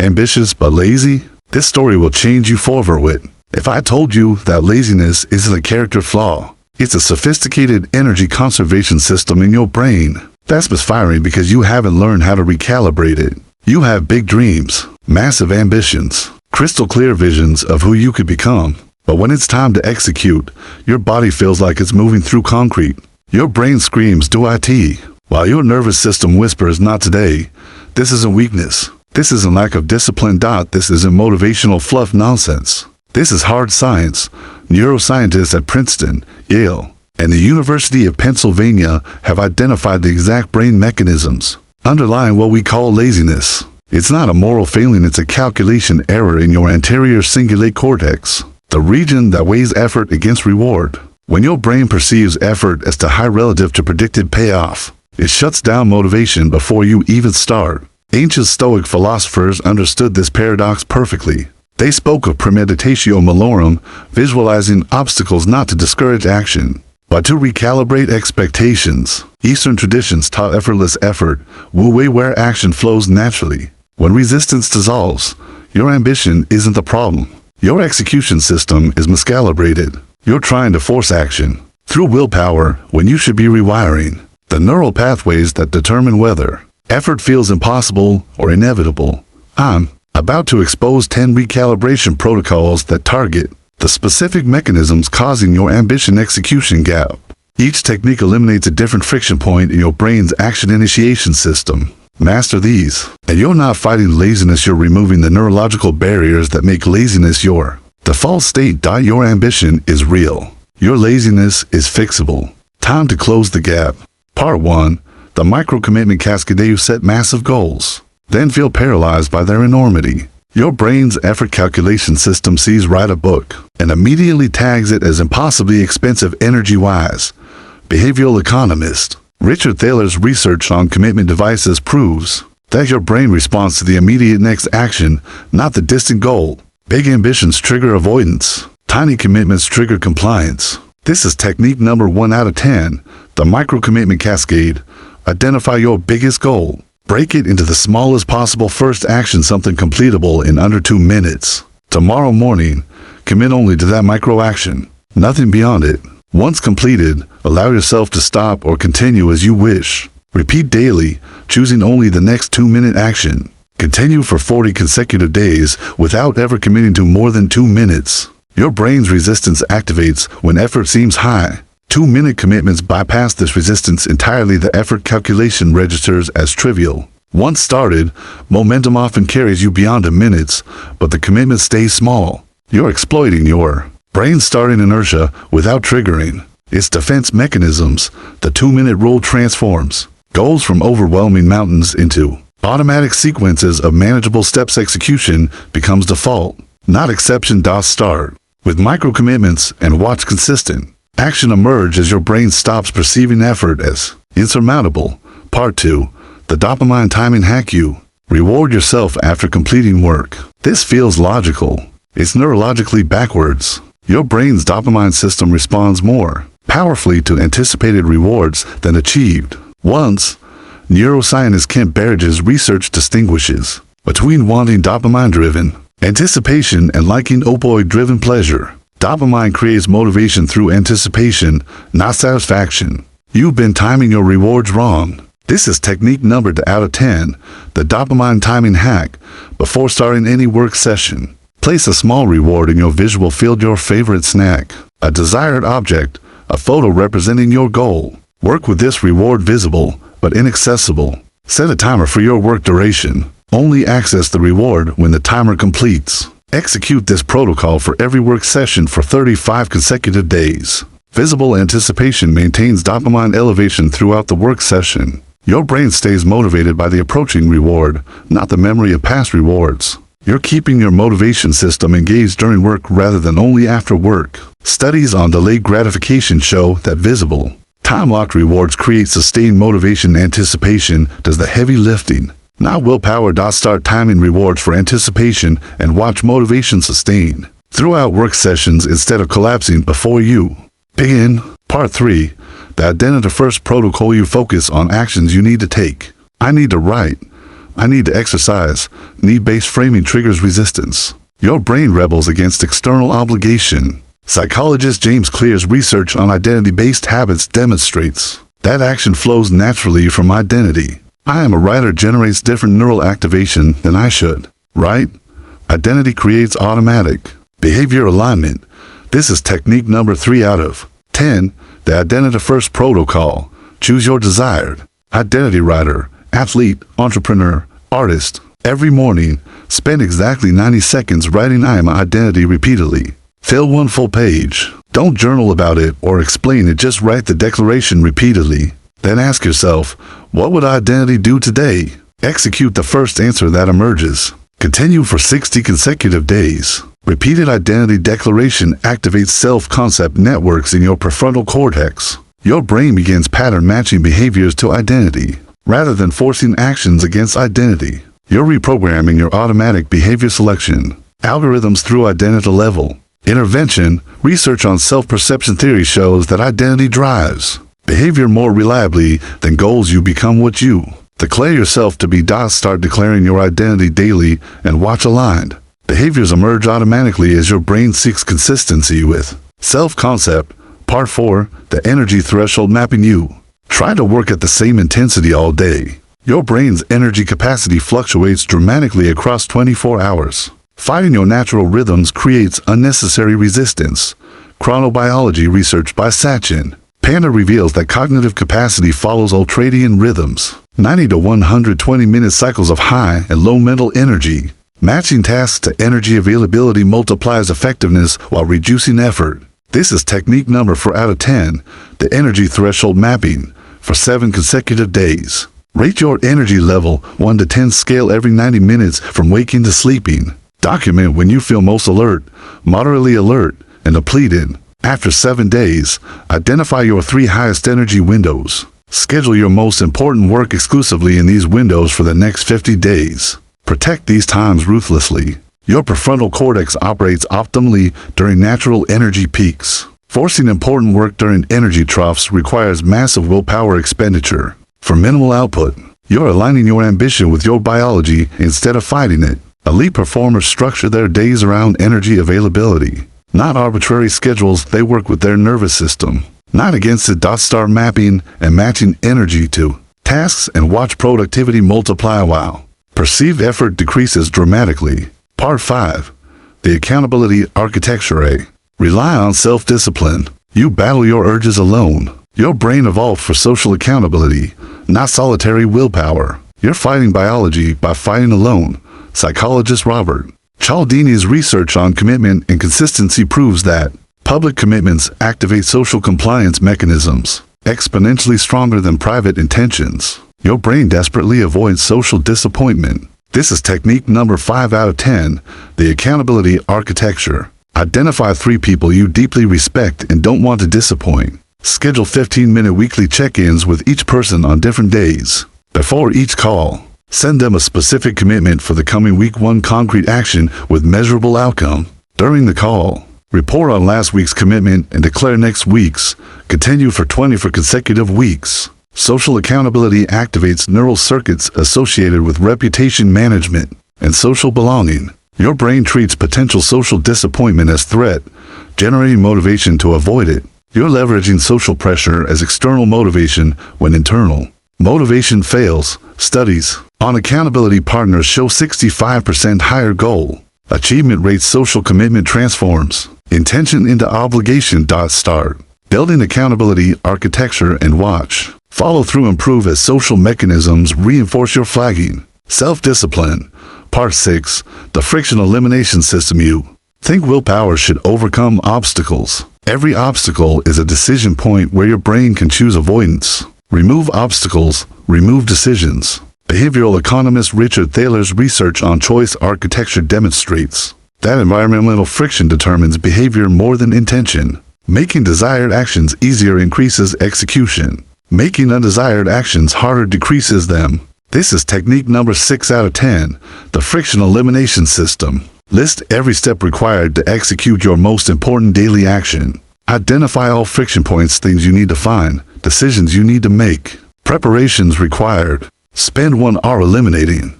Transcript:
Ambitious but lazy? This story will change you forward. If I told you that laziness isn't a character flaw, it's a sophisticated energy conservation system in your brain that's misfiring because you haven't learned how to recalibrate it. You have big dreams, massive ambitions, crystal clear visions of who you could become. But when it's time to execute, your body feels like it's moving through concrete. Your brain screams, do IT, while your nervous system whispers, not today. This isn't weakness. This isn't lack of discipline. This isn't motivational fluff nonsense. This is hard science. Neuroscientists at Princeton, Yale, and the University of Pennsylvania have identified the exact brain mechanisms underlying what we call laziness. It's not a moral failing, it's a calculation error in your anterior cingulate cortex, the region that weighs effort against reward. When your brain perceives effort as too high relative to predicted payoff, it shuts down motivation before you even start. Ancient Stoic philosophers understood this paradox perfectly. They spoke of premeditatio malorum, visualizing obstacles not to discourage action, but to recalibrate expectations. Eastern traditions taught effortless effort, wu wei, where action flows naturally. When resistance dissolves, your ambition isn't the problem. Your execution system is miscalibrated. You're trying to force action through willpower when you should be rewiring the neural pathways that determine whether effort feels impossible or inevitable. I'm about to expose 10 recalibration protocols that target the specific mechanisms causing your ambition execution gap. Each technique eliminates a different friction point in your brain's action initiation system. Master these, and you're not fighting laziness, you're removing the neurological barriers that make laziness your default state. Your ambition is real. Your laziness is fixable. Time to close the gap. Part 1. The micro-commitment cascade. You set massive goals, then feel paralyzed by their enormity. Your brain's effort calculation system sees write a book and immediately tags it as impossibly expensive energy-wise. Behavioral economist Richard Thaler's research on commitment devices proves that your brain responds to the immediate next action, not the distant goal. Big ambitions trigger avoidance. Tiny commitments trigger compliance. This is technique number 1 out of 10, the micro-commitment cascade. Identify your biggest goal. Break it into the smallest possible first action, something completable in under 2 minutes. Tomorrow morning, commit only to that micro-action, nothing beyond it. Once completed, allow yourself to stop or continue as you wish. Repeat daily, choosing only the next 2-minute action. Continue for 40 consecutive days without ever committing to more than 2 minutes. Your brain's resistance activates when effort seems high. 2-minute commitments bypass this resistance entirely. The effort calculation registers as trivial. Once started, momentum often carries you beyond a minute, but the commitment stays small. You're exploiting your brain's starting inertia without triggering its defense mechanisms. The 2-minute rule transforms goals from overwhelming mountains into automatic sequences of manageable steps. Execution becomes default, not exception. Start with micro commitments and watch consistent action emerge as your brain stops perceiving effort as insurmountable. Part 2. The dopamine timing hack. You reward yourself after completing work. This feels logical. It's neurologically backwards. Your brain's dopamine system responds more powerfully to anticipated rewards than achieved ones. Neuroscientist Kent Berridge's research distinguishes between wanting dopamine-driven anticipation and liking opioid-driven pleasure. Dopamine creates motivation through anticipation, not satisfaction. You've been timing your rewards wrong. This is technique number 2 out of 10, the dopamine timing hack. Before starting any work session, place a small reward in your visual field, your favorite snack, a desired object, a photo representing your goal. Work with this reward visible but inaccessible. Set a timer for your work duration. Only access the reward when the timer completes. Execute this protocol for every work session for 35 consecutive days. Visible anticipation maintains dopamine elevation throughout the work session. Your brain stays motivated by the approaching reward, not the memory of past rewards. You're keeping your motivation system engaged during work rather than only after work. Studies on delayed gratification show that visible, time-locked rewards create sustained motivation. Anticipation does the heavy lifting, not willpower. Start timing rewards for anticipation and watch motivation sustain throughout work sessions instead of collapsing before you begin. Part 3. The identity first protocol. You focus on actions you need to take. I need to write I need to exercise. Need-based framing triggers resistance. Your brain rebels against external obligation. Psychologist James Clear's research on identity-based habits demonstrates that action flows naturally from identity. I am a writer generates different neural activation than I should. Right? Identity creates automatic behavior alignment. This is technique number 3 out of 10. The Identity First Protocol. Choose your desired identity writer, athlete, entrepreneur, artist. Every morning, spend exactly 90 seconds writing I am identity repeatedly. Fill one full page. Don't journal about it or explain it, just write the declaration repeatedly. Then ask yourself, what would identity do today? Execute the first answer that emerges. Continue for 60 consecutive days. Repeated identity declaration activates self-concept networks in your prefrontal cortex. Your brain begins pattern matching behaviors to identity. Rather than forcing actions against identity, you're reprogramming your automatic behavior selection algorithms through identity level intervention. Research on self-perception theory shows that identity drives behavior more reliably than goals. You become what you declare yourself to be. Start declaring your identity daily and watch aligned behaviors emerge automatically as your brain seeks consistency with self-concept. Part 4. The energy threshold mapping. You try to work at the same intensity all day. Your brain's energy capacity fluctuates dramatically across 24 hours. Fighting your natural rhythms creates unnecessary resistance. Chronobiology research by Sachin Panda reveals that cognitive capacity follows ultradian rhythms, 90 to 120 minute cycles of high and low mental energy. Matching tasks to energy availability multiplies effectiveness while reducing effort. This is technique number 4 out of 10, the energy threshold mapping, for 7 consecutive days. Rate your energy level 1 to 10 scale every 90 minutes from waking to sleeping. Document when you feel most alert, moderately alert, and depleted. After 7 days, identify your 3 highest energy windows. Schedule your most important work exclusively in these windows for the next 50 days. Protect these times ruthlessly. Your prefrontal cortex operates optimally during natural energy peaks. Forcing important work during energy troughs requires massive willpower expenditure. For minimal output, you're aligning your ambition with your biology instead of fighting it. Elite performers structure their days around energy availability, not arbitrary schedules. They work with their nervous system, not against it. Start mapping and matching energy to tasks and watch productivity multiply while perceived effort decreases dramatically. Part 5. The accountability architecture. Rely on self-discipline. You battle your urges alone. Your brain evolved for social accountability, not solitary willpower. You're fighting biology by fighting alone. Psychologist Robert Cialdini's research on commitment and consistency proves that public commitments activate social compliance mechanisms, exponentially stronger than private intentions. Your brain desperately avoids social disappointment. This is technique number 5 out of 10, the accountability architecture. Identify 3 people you deeply respect and don't want to disappoint. Schedule 15-minute weekly check-ins with each person on different days. Before each call, send them a specific commitment for the coming week. 1 concrete action with measurable outcome. During the call, report on last week's commitment and declare next week's. Continue for 24 consecutive weeks. Social accountability activates neural circuits associated with reputation management and social belonging. Your brain treats potential social disappointment as threat, generating motivation to avoid it. You're leveraging social pressure as external motivation when internal motivation fails. Studies on accountability partners show 65% higher goal achievement rates. Social commitment transforms intention into obligation. Start building accountability architecture and watch follow through improve as social mechanisms reinforce your flagging. Self-discipline. Part 6. The friction elimination system. You think willpower should overcome obstacles. Every obstacle is a decision point where your brain can choose avoidance. Remove obstacles, remove decisions. Behavioral economist Richard Thaler's research on choice architecture demonstrates that environmental friction determines behavior more than intention. Making desired actions easier increases execution. Making undesired actions harder decreases them. This is technique number 6 out of 10, the friction elimination system. List every step required to execute your most important daily action. Identify all friction points, things you need to find, decisions you need to make, preparations required. Spend 1 hour eliminating